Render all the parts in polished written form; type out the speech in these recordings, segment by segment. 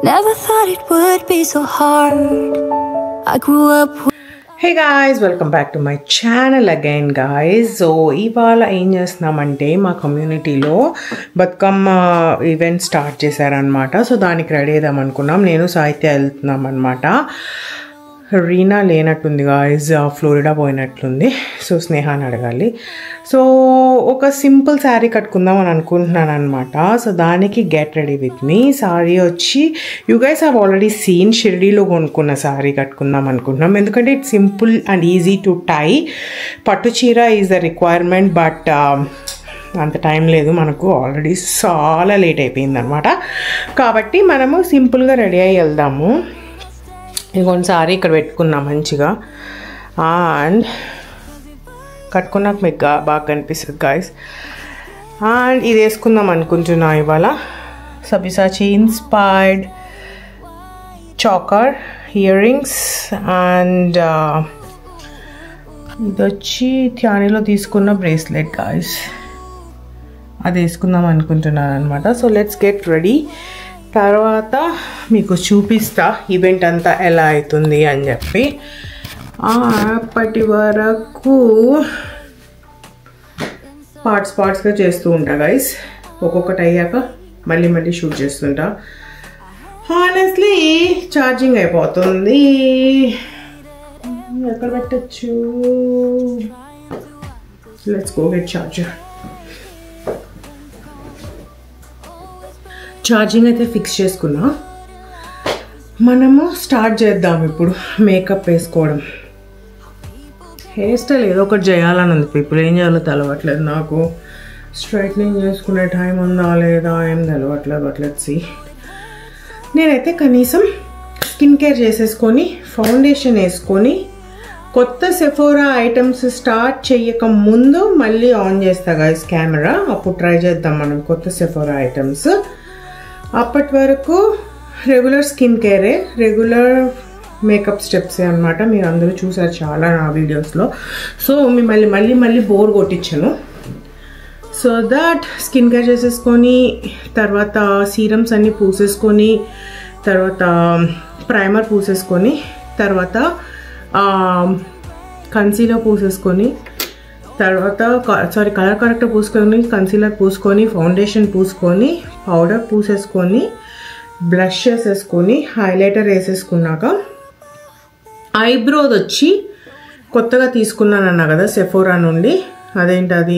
Never thought it would be so hard. I grew up with Hey guys, welcome back to my channel again guys. So ఇవాళ ఏం చేస్తున్నామంటే మా కమ్యూనిటీలో Bathukamma event start చేశారనమాట. So దానికి ready అవుదాం అనుకున్నాం. నేను సాహిత్య వెళ్తున్నాం అనమాట. రీనా లేనట్టుంది గాయస్, ఫ్లోరిడా పోయినట్లుంది. సో స్నేహాన్ని అడగాలి. సో ఒక సింపుల్ శారీ కట్టుకుందాం అని అనుకుంటున్నాను అనమాట. సో దానికి get ready with me. Sari వచ్చి you guys have already seen, షిరిడీలో కొనుక్కున్న శారీ కట్టుకుందాం అనుకుంటున్నాం. ఎందుకంటే it's simple and easy to tie. పట్టు చీర ఈజ్ ద రిక్వైర్మెంట్, బట్ అంత టైం లేదు మనకు, ఆల్రెడీ చాలా లేట్ అయిపోయింది అనమాట. కాబట్టి మనము సింపుల్గా రెడీ అయ్యి వెళ్దాము. ఇంకొకసారి ఇక్కడ పెట్టుకున్నాం మంచిగా, అండ్ కట్టుకున్నాక మీకు బాగా కనిపిస్తుంది గాయస్. అండ్ ఇది వేసుకుందాం అనుకుంటున్నా ఇవాళ. Sabyasachi inspired choker ear rings, and ఇది వచ్చి థ్యానీలో తీసుకున్న బ్రేస్లెట్ గాయస్, అది వేసుకుందాం అనుకుంటున్నాను అనమాట. So let's get ready. తర్వాత మీకు చూపిస్తా ఈవెంట్ అంతా ఎలా అవుతుంది అని చెప్పి. అప్పటి వరకు పార్ట్స్గా చేస్తూ ఉంటా గైస్. ఒక్కొక్కటి అయ్యాక మళ్ళీ షూట్ చేస్తుంటా. హానెస్ట్లీ ఛార్జింగ్ అయిపోతుంది. ఎక్కడ పెట్టచ్చు? Let's go get charger. Charging అయితే ఫిక్స్ చేసుకున్నా. మనము స్టార్ట్ చేద్దాం ఇప్పుడు మేకప్ వేసుకోవడం. హెయిర్ స్టైల్ ఏదో ఒకటి చేయాలని ఉంది. ఇప్పుడు ఏం చేయాలో తెలవట్లేదు నాకు. స్ట్రైట్నింగ్ చేసుకునే టైం ఉందా లేదా ఏం తెలవట్లేదు. అట్లెట్సి నేనైతే కనీసం స్కిన్ కేర్ చేసేసుకొని ఫౌండేషన్ వేసుకొని కొత్త సెఫోరా ఐటమ్స్ స్టార్ట్ చేయక ముందు మళ్ళీ ఆన్ చేస్తా గైస్ కెమెరా. అప్పుడు ట్రై చేద్దాం మనం కొత్త సెఫోరా ఐటమ్స్. అప్పటి వరకు రెగ్యులర్ స్కిన్ కేరే, రెగ్యులర్ మేకప్ స్టెప్సే అనమాట. మీరు అందరూ చూసారు చాలా నా వీడియోస్లో. సో మిమ్మల్ని మళ్ళీ బోర్ కొట్టించాను. సో దట్ స్కిన్ కేర్ చేసేసుకొని తర్వాత సీరమ్స్ అన్నీ పూసేసుకొని తర్వాత ప్రైమర్ పూసేసుకొని తర్వాత కన్సీలర్ పూసేసుకొని తర్వాత కలర్ కరెక్టర్ పూసుకొని కన్సీలర్ పూసుకొని ఫౌండేషన్ పూసుకొని పౌడర్ పూసేసుకొని బ్లష్ వేసేసుకొని హైలైటర్ వేసేసుకున్నాక ఐబ్రోది వచ్చి కొత్తగా తీసుకున్నాను అన్నా కదా సెఫోరా నుండి. అదేంటది,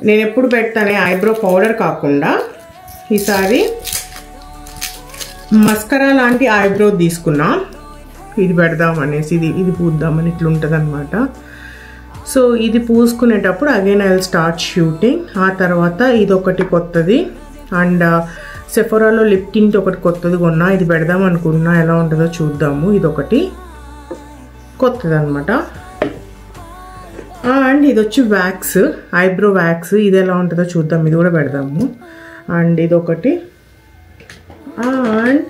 నేను ఎప్పుడు పెడతానే ఐబ్రో పౌడర్ కాకుండా ఈసారి మస్కరా లాంటి ఐబ్రో తీసుకున్నా. ఇది పెడదాం అనేసి ఇది పూద్దామని ఇట్లుంటుంది అనమాట. సో ఇది పూసుకునేటప్పుడు again I will start shooting. ఆ తర్వాత ఇదొకటి కొత్తది, అండ్ సెఫోరాలో లిప్ టింట్ ఒకటి కొత్తది కొన్నా. ఇది పెడదాం అనుకున్నా, ఎలా ఉంటుందో చూద్దాము. ఇదొకటి కొత్తది అనమాట. అండ్ ఇది వచ్చి వ్యాక్స్, ఐబ్రో వ్యాక్స్. ఇది ఎలా ఉంటుందో చూద్దాం, ఇది కూడా పెడదాము. అండ్ ఇదొకటి, అండ్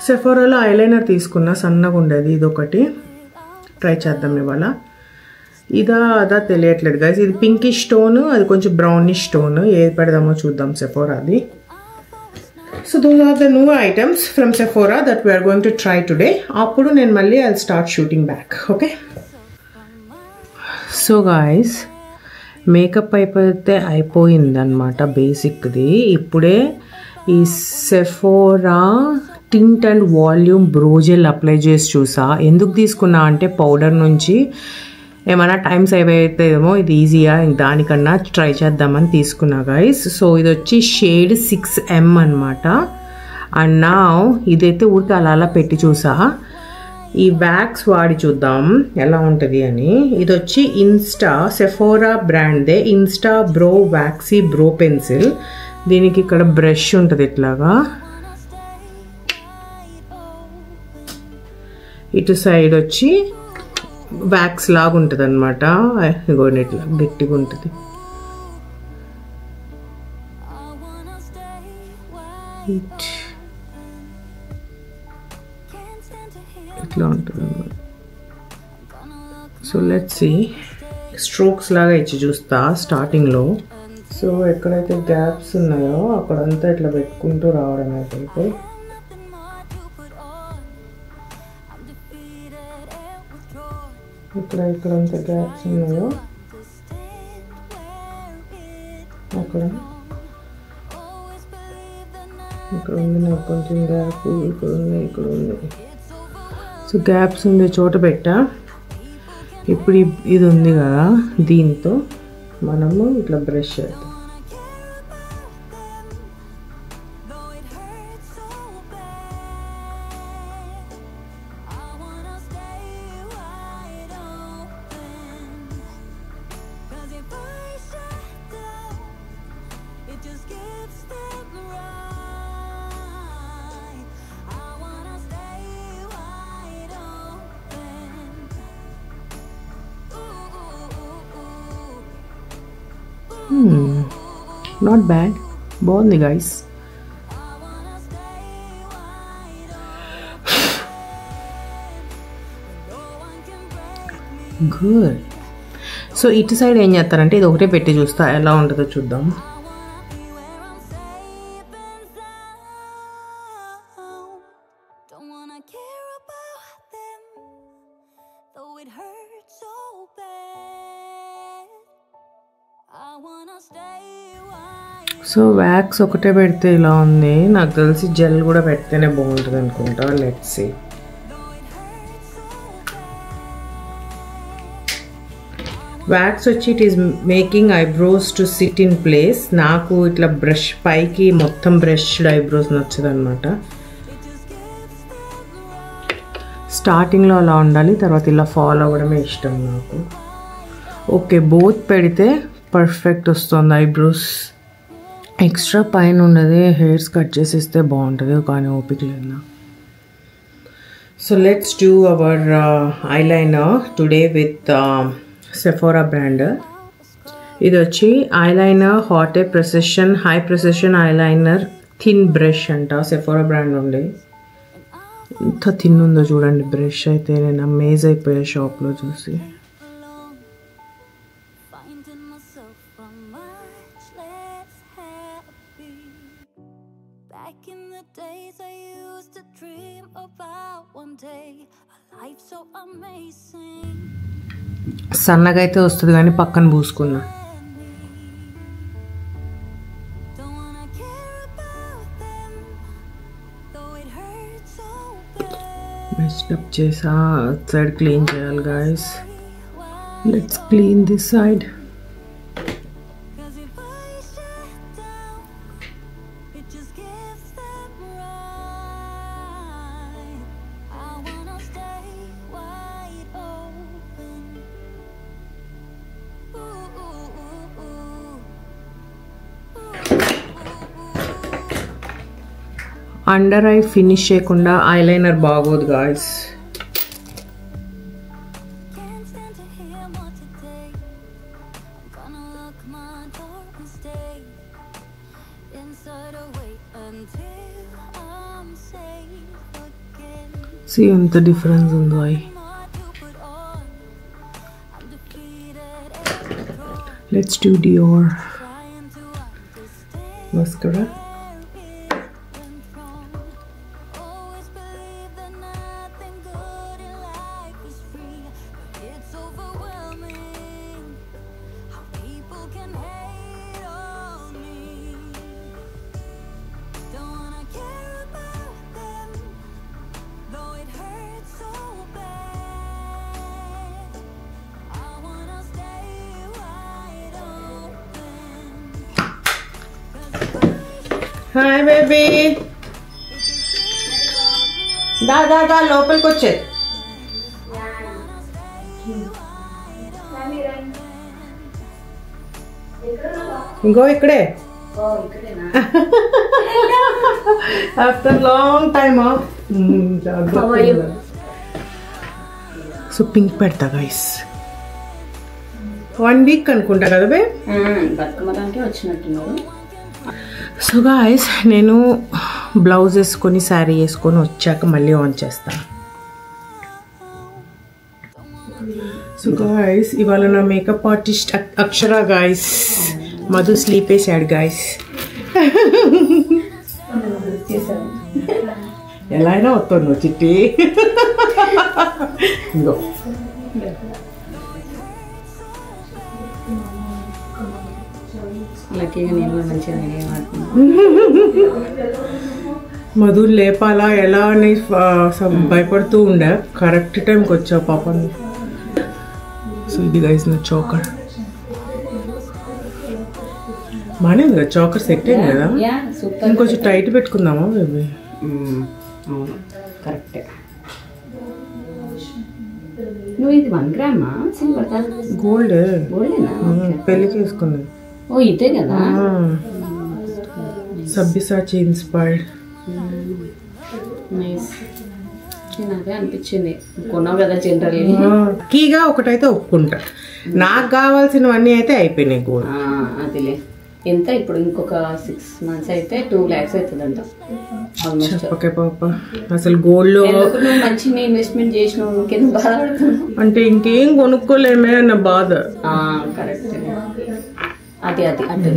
సెఫోరాలో ఐలైనర్ తీసుకున్నా, సన్నగా ఉండేది. ఇదొకటి ట్రై చేద్దాం ఇవాళ. అదా తెలియట్లేదు గైస్. ఇది పింకిష్ స్టోన్, అది కొంచెం బ్రౌనిష్ స్టోన్. ఏది పెడదామో చూద్దాం సెఫోరాది. So those are the new items from Sephora that we're going to try today. అప్పుడు నేను మళ్ళీ I start shooting back. Okay. So guys makeup అయిపోయిందనమాట బేసిక్ది. ఇప్పుడే ఈ Sephora tint and volume brow gel apply చేసి చూసా. ఎందుకు తీసుకున్నా అంటే పౌడర్ నుంచి ఏమైనా టైం సేవ్ అవుతుందేమో, ఇది ఈజీగా దానికన్నా ట్రై చేద్దామని తీసుకున్నా గైస్. సో ఇది వచ్చి షేడ్ 6M అనమాట. అండ్ నా ఇదైతే ఊరికి అలా పెట్టి చూసా. ఈ వ్యాక్స్ వాడి చూద్దాం ఎలా ఉంటుంది అని. ఇది వచ్చి సెఫోరా బ్రాండ్దే insta brow waxy brow pencil. దీనికి ఇక్కడ బ్రష్ ఉంటుంది ఇట్లాగా, ఇటు సైడ్ వచ్చి వ్యాక్స్ లాగా ఉంటుంది అనమాట. ఇగోండి ఇట్లా గట్టిగా ఉంటుంది. ఇట్లా ఉంటుంది అనమాట. So let's see. స్ట్రోక్స్ లాగా ఇచ్చి చూస్తా స్టార్టింగ్లో. సో ఎక్కడైతే గ్యాప్స్ ఉన్నాయో అక్కడంతా ఇట్లా పెట్టుకుంటూ రావడం అయితే ఇక్కడంతా గ్యాప్స్ ఉన్నాయో అక్కడ ఇక్కడ ఉంది నాకు కొంచెం గ్యాప్, ఇక్కడ ఉంది. సో గ్యాప్స్ ఉండే చోట పెట్టా. ఇప్పుడు ఇది ఉంది కదా, దీంతో మనము ఇట్లా బ్రష్ చేద్దాం. Not bad. బాగుంది guys. Good. సో ఇటు సైడ్ ఏం చేస్తారంటే ఇది ఒకటే పెట్టి చూస్తా ఎలా ఉంటుందో చూద్దాం. సో వ్యాక్స్ ఒకటే పెడితే ఇలా ఉంది. నాకు తెలిసి జెల్ కూడా పెడితేనే బాగుంటుంది అనుకుంటా. Let's see. వ్యాక్స్ వచ్చి it is making eyebrows to sit in place. నాకు ఇట్లా బ్రష్ పైకి మొత్తం బ్రష్డ్ ఐబ్రోస్ నచ్చదు అనమాట. స్టార్టింగ్లో అలా ఉండాలి, తర్వాత ఇలా ఫాలో అవ్వడమే ఇష్టం నాకు. ఓకే, బోత్ పెడితే పర్ఫెక్ట్ వస్తుంది ఐబ్రోస్. ఎక్స్ట్రా పైన ఉన్నది హెయిర్స్ కట్ చేసేస్తే బాగుంటుంది, కానీ ఓపిక లేదు. So let's do our eyeliner today with Sephora brand. ఇది వచ్చి eyeliner hot precision high precision eyeliner thin brush అంట. సెఫోరా బ్రాండ్ ఉండే ఎంత థిన్ ఉందో చూడండి బ్రష్ అయితే. నేను అమేజ్ అయిపోయా షాప్లో చూసి. సన్నగా అయితే వస్తుంది కానీ పక్కన పూసుకున్నా. మెస్టప్ చేసా. సైడ్ క్లీన్ చేయాలి guys. Let's clean this side. Under eye finish చేయకుండా ఐలైనర్ బాగోదు గాయస్. See ఎంత డిఫరెన్స్ ఉందో eye. Let's do Dior mascara. Hi baby. దా లోపలికి వచ్చే. ఇంకో ఇక్కడే after long time. So pink పెడతా గైస్. 1 వీక్ అనుకుంటా కదా బే. వచ్చినట్టున్నారు. సో గాయస్ నేను బ్లౌజ్ వేసుకొని శారీ వేసుకొని వచ్చాక మళ్ళీ ఆన్ చేస్తాను. సో గాయస్ ఇవాళ నా మేకప్ ఆర్టిస్ట్ అక్షర గాయస్ మధు స్లీప్ వేసాడు గాయస్. ఎలా అయినా వస్తాను చిట్టి. ఇంకో మధు లేపాలా ఎలా అని భయపడుతూ ఉండే. కరెక్ట్ టైంకి వచ్చావు పాపం. సో ఇది గైస్ నా చోకర్. బాగానే ఉంది కదా చోకర్, సెట్ అయింది కదా. ఇంకొంచెం టైట్ పెట్టుకుందామా బేబీ? కరెక్టే. నువ్వు ఇది 1 గ్రామా సిల్వర్? గోల్డ్. గోల్డేనా? పెళ్ళికి వేసుకున్నది. ఓ ఇదే కదా. సబ్బిసాచి ఇన్స్పైర్డ్. నైస్. నాకే అనిపించింది కొన్నావు కదా జనరల్. కీగా ఒకటైతే ఒప్పుకుంటా. నాకు కావాల్సినవన్నీ అయితే అయిపోయినాయి గోల్డ్. అదిలే. ఎంత ఇప్పుడు ఇంకొక 6 months అయితే 2 lakhs అవుతుందంట. ఓకే పాప, అసలు గోల్డ్ లో మంచిగా ఇన్వెస్ట్మెంట్ చేసినావు, ఇంకెందుకు బాధపడుతున్నావు? అంటే ఇంకేం కొనుక్కోలేమే అన్న బాధ. కరెక్ట్. అది అది అంటే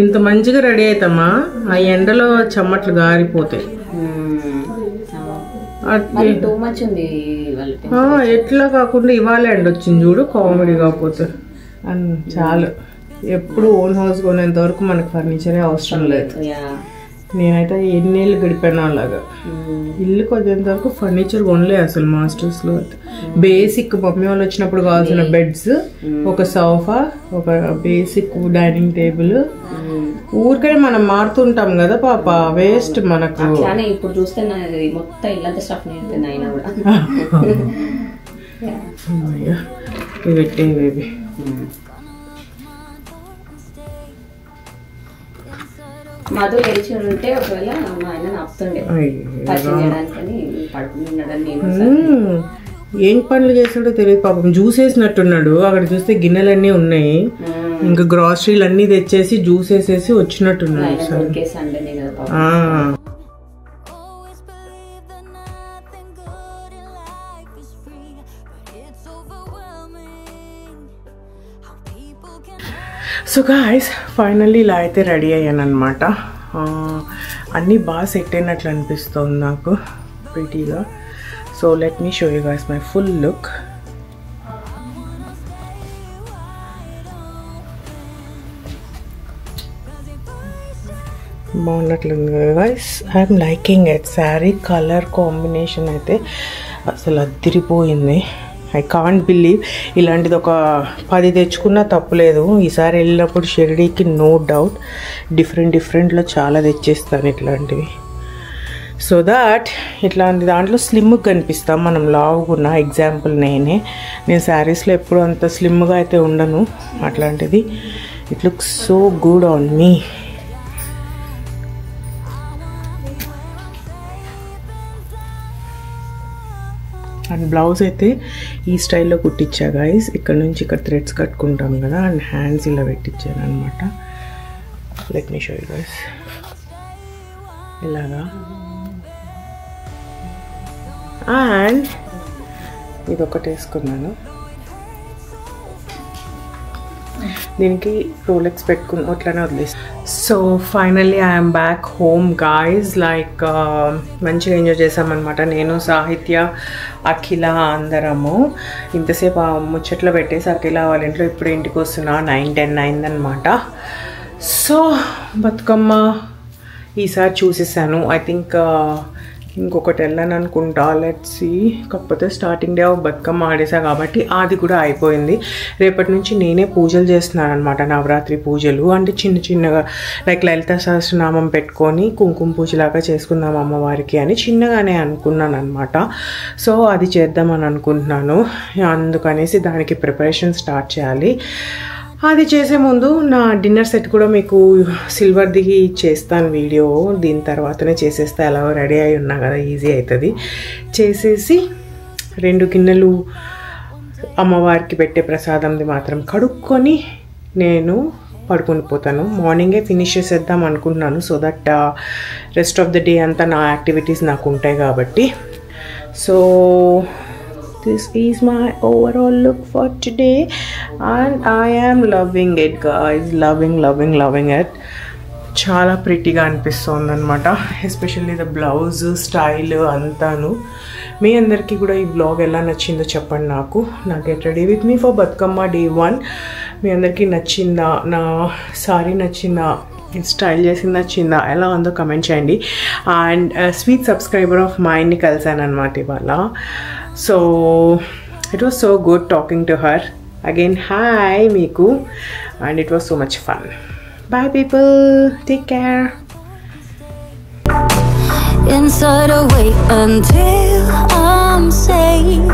ఇంత మంచిగా రెడీ అవుతామా, ఆ ఎండలో చెమ్మట్లు గారిపోతాయి. టూ మచ్ ఉంది. ఎట్లా కాకుండా ఇవాళ ఎండ వచ్చింది చూడు, కామెడీ కాకపోతే. చాలు, ఎప్పుడు ఓన్ హౌస్ కొనేంత వరకు మనకు ఫర్నిచరే అవసరం లేదు. నేనైతే ఎన్నేళ్ళు గడిపాను అలాగా. ఇల్లు కొద్దింత వరకు ఫర్నిచర్ కొనలే అసలు. మాస్టర్స్ లో బేసిక్ మమ్మీ వాళ్ళు వచ్చినప్పుడు కావాల్సిన బెడ్స్, ఒక సోఫా, ఒక బేసిక్ డైనింగ్ టేబుల్. ఊరికనే మనం మారుతుంటాం కదా పాప, వేస్ట్ మనకు. ఇప్పుడు చూస్తే మొత్తం ఇల్లంతా స్టఫ్ అయినా కూడా పెట్టేవి. మధు లేచి ఉంటే ఒకవేళ మా ఆయన ఆపుతుండే చేయడానికని పడుకున్నాడని. ఏం పనులు చేస్తాడో తెలియదు పాపం. జ్యూస్ వేసినట్టున్నాడు. అక్కడ చూస్తే గిన్నెలన్నీ ఉన్నాయి, ఇంకా గ్రాసరీలు అన్ని తెచ్చేసి జ్యూస్ వేసేసి వచ్చినట్టున్నాడు. సండేనే కదా. సో గాయస్, ఫైనల్లీ ఇలా అయితే రెడీ అయ్యాను అనమాట. అన్నీ బాగా సెట్ అయినట్లు అనిపిస్తుంది నాకు, ప్రిటీగా. So let me show you guys my full look. బాగున్నట్లుంది కదా guys. I'm liking it. Sari colour combination అయితే అసలు అదిరిపోయింది. I can't believe. ఇలాంటిది ఒక 10 తెచ్చుకున్నా తప్పులేదు. ఈసారి వెళ్ళినప్పుడు షిరిడీకి నో డౌట్ డిఫరెంట్లో చాలా తెచ్చేస్తాను ఇట్లాంటివి. సో దాట్ ఇట్లాంటి దాంట్లో స్లిమ్గా కనిపిస్తాం మనం, లావుకున్న. ఎగ్జాంపుల్ నేను శారీస్లో ఎప్పుడు అంత స్లిమ్గా అయితే ఉండను. అట్లాంటిది it looks so good on me. And blouse అయితే ఈ స్టైల్లో కుట్టించా గైస్. ఇక్కడ నుంచి ఇక్కడ థ్రెడ్స్ కట్టుకుంటాం కదా, అండ్ హ్యాండ్స్ ఇలా పెట్టించాను అనమాట. Let me show you guys. ఇలాగా. అండ్ ఇది ఒకటి వేసుకున్నాను. దీనికి రోలెక్స్ పెట్టుకుని అట్లానే వదిలేస్తాను. So finally I'm back home guys. Like మంచిగా ఎంజాయ్ చేసామన్నమాట. నేను, సాహిత్య, అఖిల అందరము. ఇంతసేపు ముచ్చట్లో పెట్టేసి అఖిల వాళ్ళ ఇంట్లో ఇప్పుడు ఇంటికి వస్తున్నా. 9-10 అయిందనమాట. సో బతుకమ్మ ఈసారి చూసేసాను. ఐ థింక్ ఇంకొకటి వెళ్ళాను అనుకుంటా. Let's see. కాకపోతే స్టార్టింగ్ డే ఆఫ్ బతుకమ్మ ఆడేసా కాబట్టి అది కూడా అయిపోయింది. రేపటి నుంచి నేనే పూజలు చేస్తున్నాను అనమాట, నవరాత్రి పూజలు. అంటే చిన్నగా లైక్ లలిత సహస్రనామం పెట్టుకొని కుంకుమ పూజలాగా చేసుకుందాం అమ్మవారికి అని చిన్నగానే అనుకున్నాను అనమాట. సో అది చేద్దామని అనుకుంటున్నాను. అందుకనేసి దానికి ప్రిపరేషన్ స్టార్ట్ చేయాలి. అది చేసే ముందు నా డిన్నర్ సెట్ కూడా మీకు సిల్వర్ది చేస్తాను వీడియో. దీని తర్వాతనే చేసేస్తే అలా రెడీ అయి ఉన్నా కదా, ఈజీ అవుతుంది. చేసేసి 2 గిన్నెలు అమ్మవారికి పెట్టే ప్రసాదంది మాత్రం కడుక్కొని నేను పడుకొని పోతాను. మార్నింగే ఫినిష్ చేసేద్దాం అనుకుంటున్నాను. So that rest of the day అంతా నా యాక్టివిటీస్ నాకు ఉంటాయి కాబట్టి. So this is my overall look for today and I am loving it guys, loving it. చాలా ప్రిటీగా అనిపిస్తుంది అనమాట, ఎస్పెషల్లీ ద బ్లౌజ్ స్టైల్ అంతాను. మీ అందరికీ కూడా ఈ బ్లాగ్ ఎలా నచ్చిందో చెప్పండి. నా get ready with me for Bathukamma day 1 మీ అందరికీ నచ్చిందా, నా సారీ నచ్చిందా, స్టైల్ చేసింది నచ్చిందా, ఎలా ఉందో కమెంట్ చేయండి. అండ్ స్వీట్ సబ్స్క్రైబర్ ఆఫ్ మైండ్ని కలిసాను అనమాట ఇవాళ. So it was so good talking to her again. Hi మీకు, and it was so much fun. Bye people, take care. Inside I wait until I'm safe.